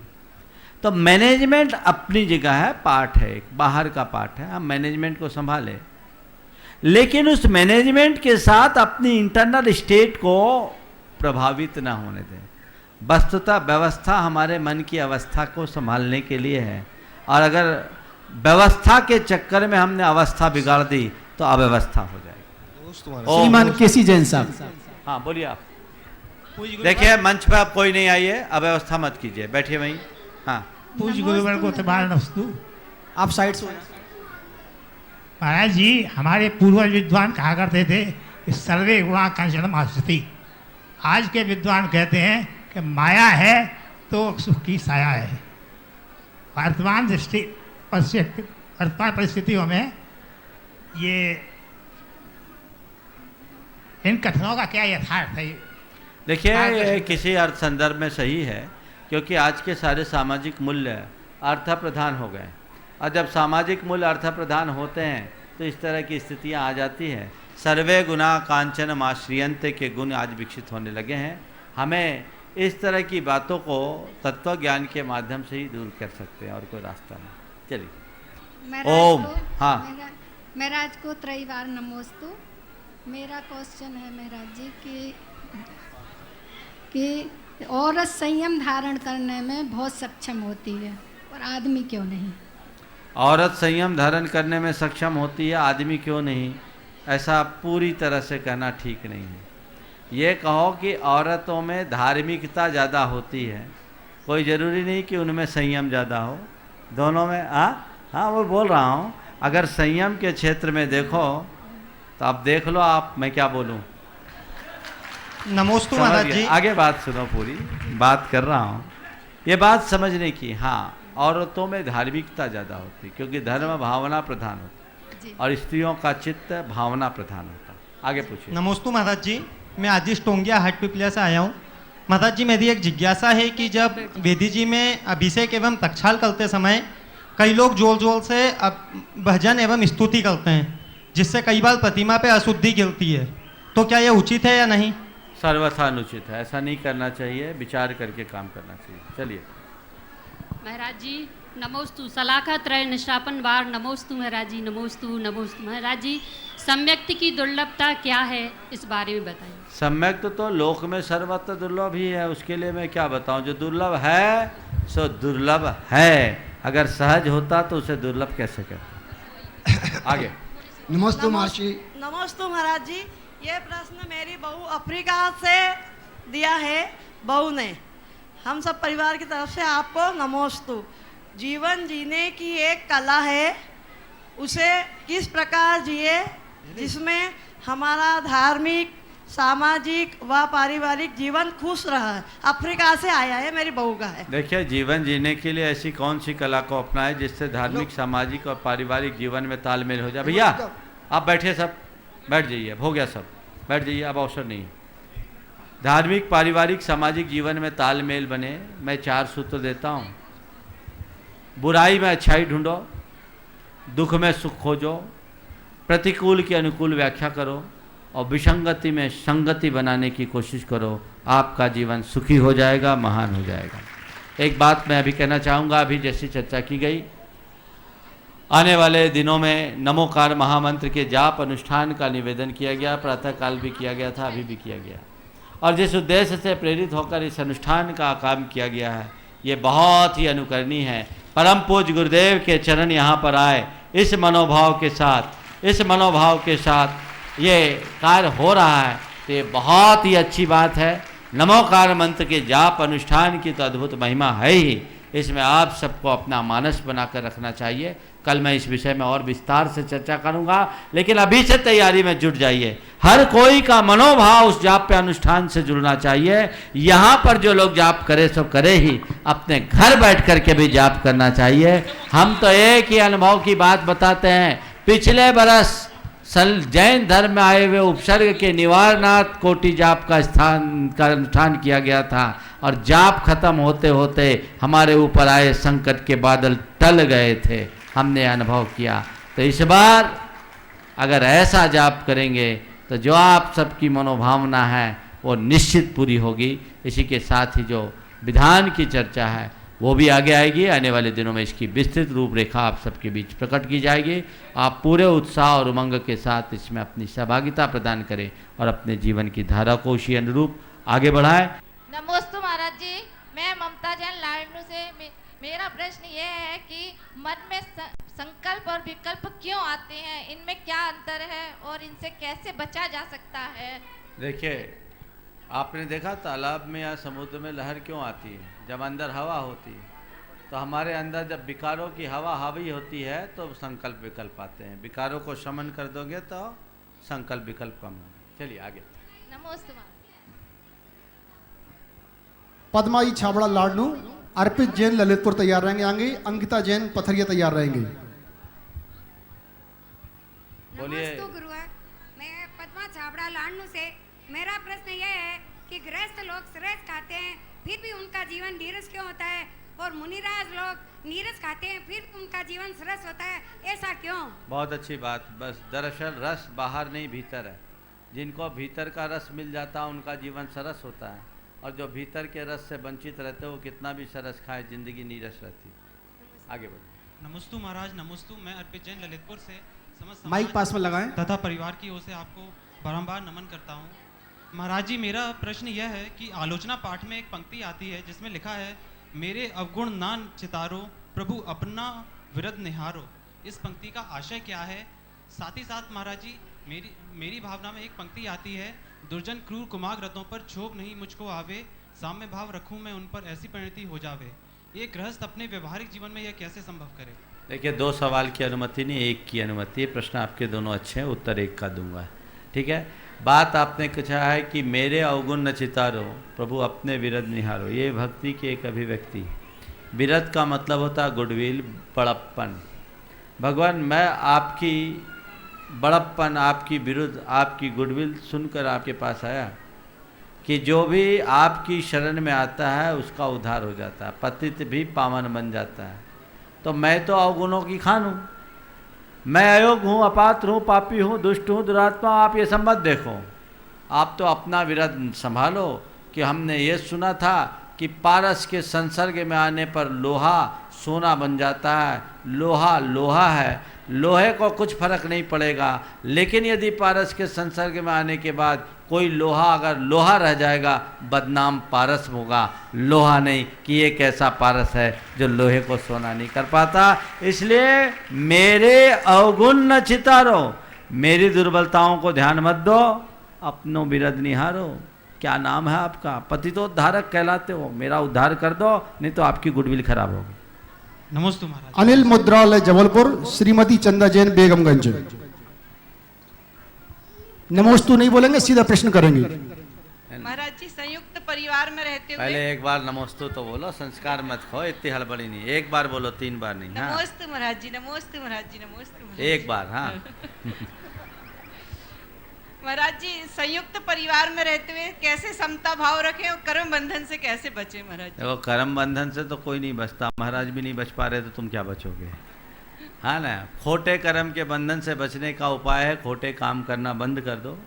तो मैनेजमेंट अपनी जगह है, पार्ट है, एक बाहर का पार्ट है, हम मैनेजमेंट को संभालें, लेकिन उस मैनेजमेंट के साथ अपनी इंटरनल स्टेट को प्रभावित ना होने दें। वस्तुतः व्यवस्था हमारे मन की अवस्था को संभालने के लिए है, और अगर व्यवस्था के चक्कर में हमने अवस्था बिगाड़ दी तो अव्यवस्था हो जाएगी। श्रीमान केसी जैन साहब। हाँ बोलिए आप। देखिए मंच पे आप कोई नहीं आइए, अव्यवस्था मत कीजिए, बैठिए वहीं। हाँ पूज्य गुरुवर को तबार नमस्तु। आप साइड से। महाराज जी, हमारे पूर्वज विद्वान कहा करते थे कि सर्वे गुणा कंचन मास्ति। आज के विद्वान कहते हैं कि माया है तो सुख की साया है। वर्तमान परिस्थितियों में ये इन कथनों का क्या यथार्थ है? देखिए ये किसी अर्थ संदर्भ में सही है, क्योंकि आज के सारे सामाजिक मूल्य अर्थ प्रधान हो गए, और जब सामाजिक मूल्य अर्थ प्रधान होते हैं तो इस तरह की स्थितियां आ जाती हैं। सर्वे गुना कांचन माश्रियंत के गुण आज विकसित होने लगे हैं। हमें इस तरह की बातों को तत्व ज्ञान के माध्यम से ही दूर कर सकते हैं, और कोई रास्ता नहीं। चलिए ओम। हाँ महाराज को त्रैवार नमोस्तु। मेरा क्वेश्चन है महाराज जी कि औरत संयम धारण करने में बहुत सक्षम होती है और आदमी क्यों नहीं? औरत संयम धारण करने में सक्षम होती है, आदमी क्यों नहीं? ऐसा पूरी तरह से कहना ठीक नहीं है। ये कहो कि औरतों में धार्मिकता ज़्यादा होती है, कोई ज़रूरी नहीं कि उनमें संयम ज़्यादा हो, दोनों में। हाँ वो बोल रहा हूँ, अगर संयम के क्षेत्र में देखो तो आप देख लो, आप मैं क्या बोलूँ। नमोस्तु महाराज जी। आगे बात सुनो, पूरी बात कर रहा हूँ, ये बात समझने की। हाँ औरतों में धार्मिकता ज़्यादा होती, क्योंकि धर्म भावना प्रधान होती, और स्त्रियों का चित्त भावना प्रधान होता। आगे पूछिए। नमोस्तु महाराज जी, मैं आदिश टोंगिया हाट पिपलिया से आया हूँ। महाराज जी मेरी एक जिज्ञासा है कि जब वेदी जी में अभिषेक एवं तक्षाल करते समय कई लोग जोर जोर से भजन एवं स्तुति करते हैं, जिससे कई बार प्रतिमा पे अशुद्धि गिरती है, तो क्या यह उचित है या नहीं? सर्वथा अनुचित है, ऐसा नहीं करना चाहिए, विचार करके काम करना चाहिए। चलिए महाराज जी नमोस्तु। सलाखा त्रय निष्ठापन वार नमोस्तु महाराज जी, नमोस्तु नमोस्तु महाराज जी। सम्यक्त की दुर्लभता क्या है, इस बारे में बताइए। सम्यक्त तो लोक में सर्वत्र दुर्लभ ही है, उसके लिए मैं क्या बताऊं। जो दुर्लभ है सो दुर्लभ है, अगर सहज होता तो उसे दुर्लभ कैसे कहते। आगे। नमस्ते महर्षि। नमस्ते महाराज जी, ये प्रश्न मेरी बहू अफ्रीका से दिया है। बहू ने हम सब परिवार की तरफ से आपको नमोस्तु। जीवन जीने की एक कला है, उसे किस प्रकार जिए जिसमें हमारा धार्मिक, सामाजिक व पारिवारिक जीवन खुश रहा। अफ्रीका से आया है, मेरी बहू का है। देखिए जीवन जीने के लिए ऐसी कौन सी कला को अपनाए जिससे धार्मिक, सामाजिक और पारिवारिक जीवन में तालमेल हो जाए। भैया आप बैठिए, सब बैठ जाइए, हो गया सब, बैठ जाइए, अब अवसर नहीं। धार्मिक, पारिवारिक, सामाजिक जीवन में तालमेल बने, मैं 4 सूत्र देता हूँ। बुराई में अच्छाई ढूंढो, दुख में सुख खोजो, प्रतिकूल की अनुकूल व्याख्या करो, और विसंगति में संगति बनाने की कोशिश करो। आपका जीवन सुखी हो जाएगा, महान हो जाएगा। एक बात मैं अभी कहना चाहूँगा, अभी जैसी चर्चा की गई, आने वाले दिनों में नमोकार महामंत्र के जाप अनुष्ठान का निवेदन किया गया, प्रातःकाल भी किया गया था, अभी भी किया गया, और जिस उद्देश्य से प्रेरित होकर इस अनुष्ठान का काम किया गया है, ये बहुत ही अनुकरणीय है। परम पूज्य गुरुदेव के चरण यहाँ पर आए, इस मनोभाव के साथ ये कार्य हो रहा है, तो ये बहुत ही अच्छी बात है। नमोकार मंत्र के जाप अनुष्ठान की तो अद्भुत महिमा है ही, इसमें आप सबको अपना मानस बनाकर रखना चाहिए। कल मैं इस विषय में और विस्तार से चर्चा करूंगा, लेकिन अभी से तैयारी में जुट जाइए। हर कोई का मनोभाव उस जाप पे अनुष्ठान से जुड़ना चाहिए। यहाँ पर जो लोग जाप करे सो करे ही, अपने घर बैठ करके भी जाप करना चाहिए। हम तो एक ही अनुभव की बात बताते हैं। पिछले बरस जैन धर्म में आए हुए उपसर्ग के निवारणार्थ कोटि जाप का अनुष्ठान किया गया था, और जाप खत्म होते होते हमारे ऊपर आए संकट के बादल टल गए थे, हमने अनुभव किया। तो इस बार अगर ऐसा जाप करेंगे तो जो आप सबकी मनोभावना है वो निश्चित पूरी होगी। इसी के साथ ही जो विधान की चर्चा है वो भी आगे आएगी। आने वाले दिनों में इसकी विस्तृत रूपरेखा आप सबके बीच प्रकट की जाएगी। आप पूरे उत्साह और उमंग के साथ इसमें अपनी सहभागिता प्रदान करें और अपने जीवन की धारा को उसी अनुरूप आगे बढ़ाएं। नमोस्तु महाराज जी, मैं ममता जैन लाडनू से मेरा प्रश्न ये है कि मन में संकल्प और विकल्प क्यों आते हैं, इनमें क्या अंतर है और इनसे कैसे बचा जा सकता है? देखिए, आपने देखा तालाब में या समुद्र में लहर क्यों आती है? जब अंदर हवा होती है। तो हमारे अंदर जब विकारों की हवा हावी होती है तो संकल्प विकल्प आते हैं। विकारों को शमन कर दोगे तो संकल्प विकल्प कम होंगे। चलिए आगे। नमोस्तु। पद्माई छाबड़ा लाडनू, अर्पित जैन ललितपुर तैयार रहेंगे आगे, अंकिता जैन पथरिया तैयार रहेंगे। बोलिए। नमस्ते गुरुवर, मैं पद्मा छाबड़ा लाडनू से, मेरा प्रश्न यह है कि गृहस्थ लोग सरस खाते हैं फिर भी उनका जीवन नीरस क्यों होता है, और मुनिराज लोग नीरस खाते हैं फिर उनका जीवन सरस होता है, ऐसा क्यों? बहुत अच्छी बात। बस दरअसल रस बाहर नहीं भीतर है। जिनको भीतर का रस मिल जाता है उनका जीवन सरस होता है, और जो भीतर के रस से वंचित रहते हैं वो कितना भी सरस खाए जिंदगी नीरस रहती है। आगे बढ़ो। नमस्तु महाराज, नमस्तु। मैं अर्पित जैन ललितपुर से समस्त माइक पास में लगाएं तथा परिवार की ओर से आपको बारंबार नमन करता हूँ। महाराज जी, मेरा प्रश्न यह है कि आलोचना पाठ में एक पंक्ति आती है जिसमें लिखा है, मेरे अवगुण नान चितारो प्रभु अपना विरद निहारो। इस पंक्ति का आशय क्या है? साथ ही साथ महाराज जी, मेरी भावना में एक पंक्ति आती है, दुर्जन क्रूर कुमाग्रतों पर क्षोभ नहीं मुझको आवे, साम्य भाव रखूं मैं उन पर ऐसी परिणति हो जावे। ये गृहस्थ अपने व्यवहारिक जीवन में यह कैसे संभव करे? देखिए, 2 सवाल की अनुमति नहीं, एक की अनुमति है। प्रश्न आपके दोनों अच्छे हैं, उत्तर एक का दूंगा। ठीक है। बात आपने कहा है कि मेरे अवगुण न चितारो प्रभु अपने विरद निहारो। ये भक्ति की एक अभिव्यक्ति। विरद का मतलब होता है गुडविल, बड़प्पन। भगवान, मैं आपकी बड़प्पन, आपकी विरुद्ध, आपकी गुडविल सुनकर आपके पास आया कि जो भी आपकी शरण में आता है उसका उद्धार हो जाता है, पतित भी पावन बन जाता है। तो मैं तो अवगुणों की खान हूँ, मैं अयोग्य हूँ, अपात्र हूँ, पापी हूँ, दुष्ट हूँ, दुरात्मा। आप ये सब मत देखो, आप तो अपना विरद संभालो। कि हमने ये सुना था कि पारस के संसर्ग में आने पर लोहा सोना बन जाता है। लोहा लोहा है, लोहे को कुछ फर्क नहीं पड़ेगा, लेकिन यदि पारस के संसर्ग में आने के बाद कोई लोहा अगर लोहा रह जाएगा, बदनाम पारस होगा, लोहा नहीं। कि ये कैसा पारस है जो लोहे को सोना नहीं कर पाता। इसलिए मेरे अवगुण न चितारो, मेरी दुर्बलताओं को ध्यान मत दो, अपनों विरद निहारो। क्या नाम है आपका? पतितोद्धारक कहलाते हो, मेरा उद्धार कर दो, नहीं तो आपकी गुडविल खराब होगी। नमस्ते महाराज। अनिल मुद्रालय जबलपुर, श्रीमती चंदा जैन बेगमगंज। नमोस्तु नहीं बोलेंगे, सीधा प्रश्न करेंगे। महाराज जी, संयुक्त परिवार में रहते हुए पहले एक बार नमोस्तु तो बोलो, संस्कार मत खो, इतनी हड़बड़ी नहीं। एक बार बोलो, 3 बार नहीं। हाँ? नमोस्तु महाराज जी, नमोस्तु महाराज जी, नमोस्तु महाराज। एक बार। हाँ। महाराज जी, संयुक्त परिवार में रहते हुए कैसे समता भाव रखें और कर्म बंधन से कैसे बचें महाराज जी? देखो, कर्म बंधन से तो कोई नहीं बचता, महाराज भी नहीं बच पा रहे तो तुम क्या बचोगे? हाँ ना। खोटे कर्म के बंधन से बचने का उपाय है खोटे काम करना बंद कर दो।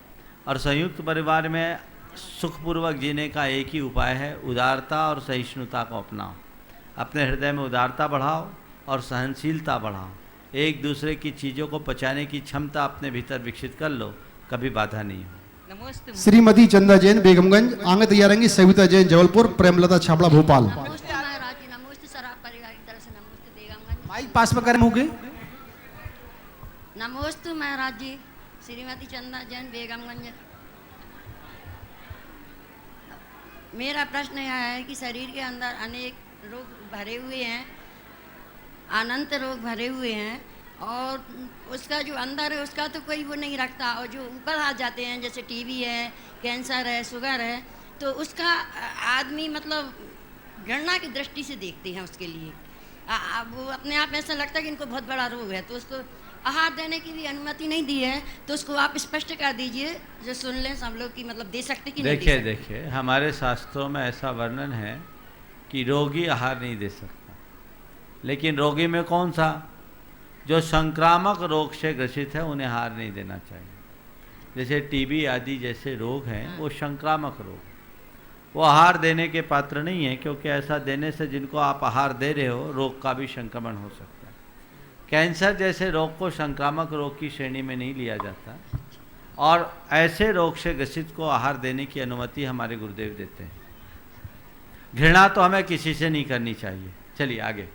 और संयुक्त परिवार में सुखपूर्वक जीने का एक ही उपाय है, उदारता और सहिष्णुता को अपनाओ। अपने हृदय में उदारता बढ़ाओ और सहनशीलता बढ़ाओ। एक दूसरे की चीज़ों को पचाने की क्षमता अपने भीतर विकसित कर लो, कभी बाधा नहीं हो। श्रीमती चंदा जैन बेगमगंज। आगे तैयार रहेंगी सविता जैन जबलपुर, प्रेमलता छाबड़ा भोपाल। माइक पास में करें होंगे। नमोस्तु महाराज जी, श्रीमती चंदा जैन बेगमगंज। मेरा प्रश्न यह है कि शरीर के अंदर अनेक रोग भरे हुए हैं, अनंत रोग भरे हुए हैं, और उसका जो अंदर है उसका तो कोई वो नहीं रखता, और जो ऊपर आ जाते हैं जैसे टीबी है, कैंसर है, शुगर है, तो उसका आदमी मतलब गणना की दृष्टि से देखते हैं उसके लिए। वो अपने आप ऐसा लगता है कि इनको बहुत बड़ा रोग है, तो उसको आहार देने की भी अनुमति नहीं दी है, तो उसको आप स्पष्ट कर दीजिए जो सुन लें सब लोग की, मतलब दे सकते कि नहीं दे सकते। देखिए हमारे शास्त्रों में ऐसा वर्णन है कि रोगी आहार नहीं दे सकता, लेकिन रोगी में कौन सा, जो संक्रामक रोग से ग्रसित है उन्हें आहार नहीं देना चाहिए। जैसे टीबी आदि जैसे रोग हैं वो संक्रामक रोग, वो आहार देने के पात्र नहीं है, क्योंकि ऐसा देने से जिनको आप आहार दे रहे हो रोग का भी संक्रमण हो सकता है। कैंसर जैसे रोग को संक्रामक रोग की श्रेणी में नहीं लिया जाता, और ऐसे रोग से ग्रसित को आहार देने की अनुमति हमारे गुरुदेव देते हैं। घृणा तो हमें किसी से नहीं करनी चाहिए। चलिए आगे।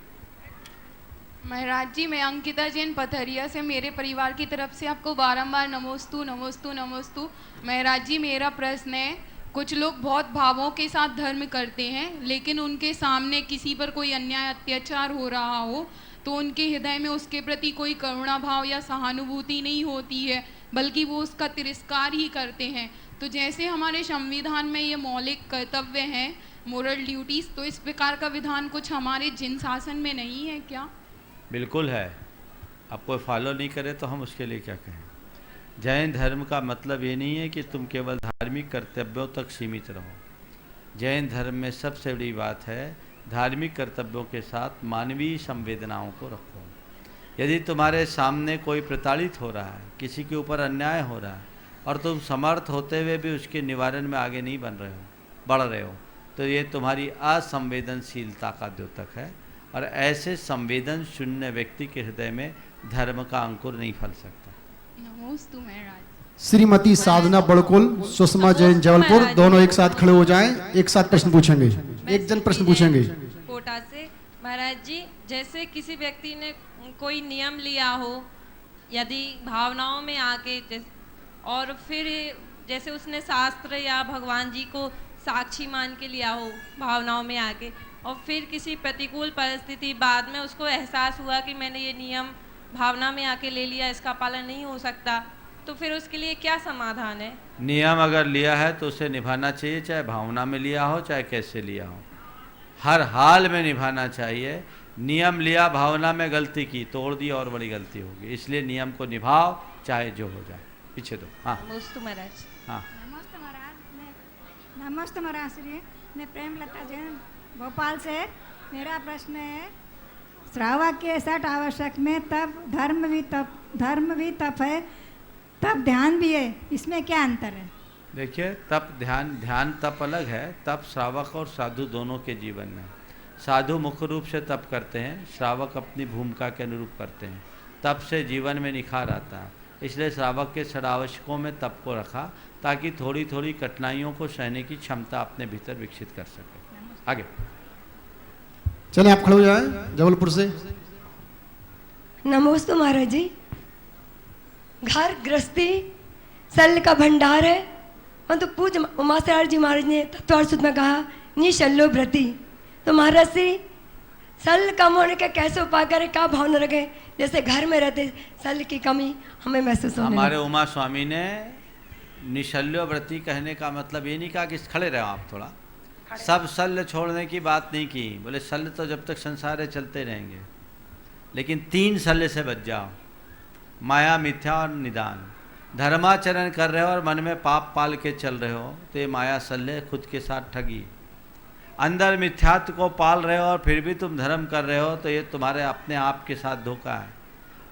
महाराज जी, मैं अंकिता जैन पथरिया से, मेरे परिवार की तरफ से आपको बारंबार नमोस्तु नमोस्तु नमोस्तु। महाराज जी, मेरा प्रश्न है, कुछ लोग बहुत भावों के साथ धर्म करते हैं, लेकिन उनके सामने किसी पर कोई अन्याय अत्याचार हो रहा हो तो उनके हृदय में उसके प्रति कोई करुणा भाव या सहानुभूति नहीं होती है, बल्कि वो उसका तिरस्कार ही करते हैं। तो जैसे हमारे संविधान में ये मौलिक कर्तव्य हैं, मोरल ड्यूटीज, तो इस प्रकार का विधान कुछ हमारे जिन शासन में नहीं है क्या? बिल्कुल है। अब कोई फॉलो नहीं करे तो हम उसके लिए क्या कहें। जैन धर्म का मतलब ये नहीं है कि तुम केवल धार्मिक कर्तव्यों तक सीमित रहो। जैन धर्म में सबसे बड़ी बात है धार्मिक कर्तव्यों के साथ मानवीय संवेदनाओं को रखो। यदि तुम्हारे सामने कोई प्रताड़ित हो रहा है, किसी के ऊपर अन्याय हो रहा है, और तुम समर्थ होते हुए भी उसके निवारण में आगे नहीं बढ़ रहे हो, तो ये तुम्हारी असंवेदनशीलता का द्योतक है, और ऐसे संवेदन शून्य व्यक्ति के हृदय में धर्म का अंकुर नहीं फल सकता। नमोस्तु महाराज। श्रीमती साधना बड़कुल, सुषमा जैन जबलपुर, दोनों एक साथ खड़े हो जाएं, एक साथ प्रश्न पूछेंगे, एक जन प्रश्न पूछेंगे। कोटा से। महाराज जी, जैसे किसी व्यक्ति ने कोई नियम लिया हो, यदि भावनाओं में आके, और फिर जैसे उसने शास्त्र या भगवान जी को साक्षी मान के लिया हो भावनाओं में आके, और फिर किसी प्रतिकूल परिस्थिति बाद में उसको एहसास हुआ कि मैंने ये नियम भावना में आके ले लिया, इसका पालन नहीं हो सकता, तो फिर उसके लिए क्या समाधान है? नियम अगर लिया है तो उसे निभाना चाहिए, चाहे भावना में लिया हो चाहे कैसे लिया हो, हर हाल में निभाना चाहिए। नियम लिया, भावना में गलती की, तोड़ दी और बड़ी गलती होगी, इसलिए नियम को निभाओ चाहे जो हो जाए। पीछे दो। हाँ नमोस्तु महाराज। हाँ नमस्ते महाराज श्री, मैं प्रेमलता जैन भोपाल से। मेरा प्रश्न है, श्रावक के 60 आवश्यक में तब धर्म भी तप है, तब ध्यान भी है, इसमें क्या अंतर है? देखिए, तप ध्यान तप अलग है। तप श्रावक और साधु दोनों के जीवन में। साधु मुख्य रूप से तप करते हैं, श्रावक अपनी भूमिका के अनुरूप करते हैं। तप से जीवन में निखार आता है, इसलिए श्रावक के षडावश्यकों में तप को रखा, ताकि थोड़ी थोड़ी कठिनाइयों को सहने की क्षमता अपने भीतर विकसित कर सके। आगे चले, आप खड़े हो जाए जबलपुर से। नमोस्तु महाराज जी। घर गृहस्थी सल का भंडार है, तो पूज उमाचार्य जी महाराज ने तत्वार्थ सूत्र में कहा निशल्यो व्रति। तो महाराज श्री सल कम होने का कैसे उपाय करें, क्या भावना रखें? जैसे घर में रहते सल की कमी हमें महसूस होने हमारे उमा स्वामी ने निशल्यो व्रति कहने का मतलब ये नहीं कहा कि खड़े रहो आप, थोड़ा सब शल्य छोड़ने की बात नहीं की। बोले शल्य तो जब तक संसार है चलते रहेंगे, लेकिन 3 शल्य से बच जाओ, माया, मिथ्या और निदान। धर्माचरण कर रहे हो और मन में पाप पाल के चल रहे हो तो ये माया शल्य, खुद के साथ ठगी। अंदर मिथ्यात्व को पाल रहे हो और फिर भी तुम धर्म कर रहे हो तो ये तुम्हारे अपने आप के साथ धोखा है।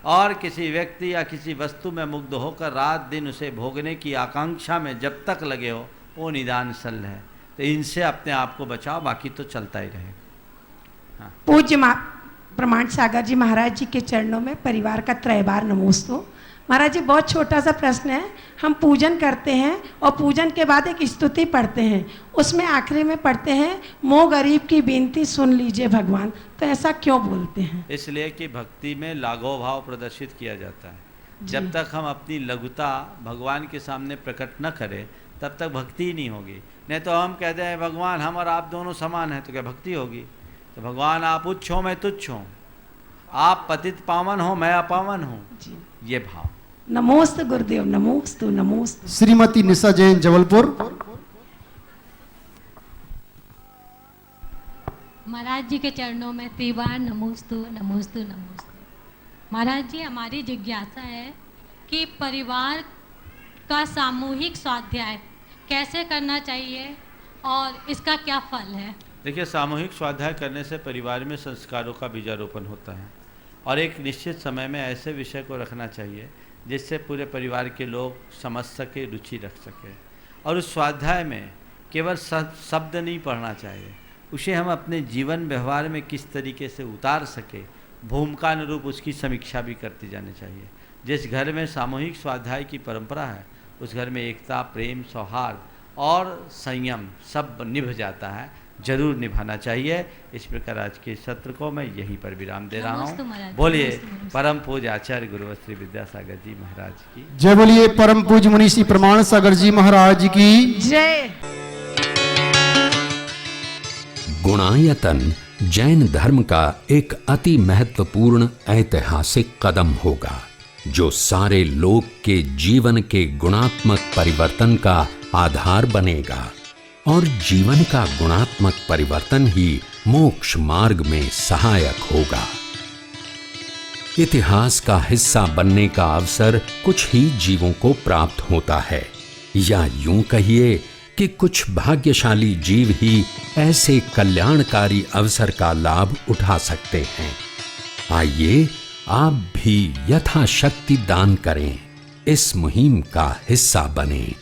और किसी व्यक्ति या किसी वस्तु में मुग्ध होकर रात दिन उसे भोगने की आकांक्षा में जब तक लगे हो, वो निदान शल्य है। तो इनसे अपने आप को बचाओ, बाकी तो चलता ही रहेगा। हाँ। पूज्य प्रमाण सागर जी महाराज जी के चरणों में परिवार का त्रैबार नमोस्तु। महाराज जी, बहुत छोटा सा प्रश्न है। हम पूजन करते हैं और पूजन के बाद एक स्तुति पढ़ते हैं, उसमें आखिरी में पढ़ते हैं मो गरीब की विनती सुन लीजिए भगवान, तो ऐसा क्यों बोलते हैं? इसलिए कि भक्ति में लाघव भाव प्रदर्शित किया जाता है। जब तक हम अपनी लघुता भगवान के सामने प्रकट न करें तब तक भक्ति ही नहीं होगी। नहीं तो हम कहते हैं भगवान हम और आप दोनों समान हैं, तो क्या भक्ति होगी? तो भगवान आप उच्च हो मैं तुच्छ हूँ, आप पतित पावन हो मैं अपावन हूँ, ये भाव। नमोस्तु गुरुदेव, नमोस्तु नमोस्तु। श्रीमती निशा जैन जबलपुर। महाराज जी के चरणों में त्रिवार नमोस्तु नमोस्तु नमोस्तु। महाराज जी, हमारी जिज्ञासा है कि परिवार का सामूहिक स्वाध्याय कैसे करना चाहिए और इसका क्या फल है? देखिए, सामूहिक स्वाध्याय करने से परिवार में संस्कारों का बीजारोपण होता है और एक निश्चित समय में ऐसे विषय को रखना चाहिए जिससे पूरे परिवार के लोग समझ सके, रुचि रख सके। और उस स्वाध्याय में केवल शब्द नहीं पढ़ना चाहिए, उसे हम अपने जीवन व्यवहार में किस तरीके से उतार सके, भूमिकानुरूप उसकी समीक्षा भी करती जानी चाहिए। जिस घर में सामूहिक स्वाध्याय की परंपरा है उस घर में एकता, प्रेम, सौहार्द और संयम सब निभ जाता है, जरूर निभाना चाहिए। इस प्रकार आज के सत्र को मैं यहीं पर विराम दे रहा हूँ। बोलिए परम पूज्य आचार्य गुरु श्री विद्यासागर जी महाराज की जय। बोलिए परम पूज्य मुनि श्री प्रमाण सागर जी महाराज की जय। गुणायतन जैन धर्म का एक अति महत्वपूर्ण ऐतिहासिक कदम होगा जो सारे लोक के जीवन के गुणात्मक परिवर्तन का आधार बनेगा और जीवन का गुणात्मक परिवर्तन ही मोक्ष मार्ग में सहायक होगा। इतिहास का हिस्सा बनने का अवसर कुछ ही जीवों को प्राप्त होता है, या यूं कहिए कि कुछ भाग्यशाली जीव ही ऐसे कल्याणकारी अवसर का लाभ उठा सकते हैं। आइए आप भी यथाशक्ति दान करें, इस मुहिम का हिस्सा बनें।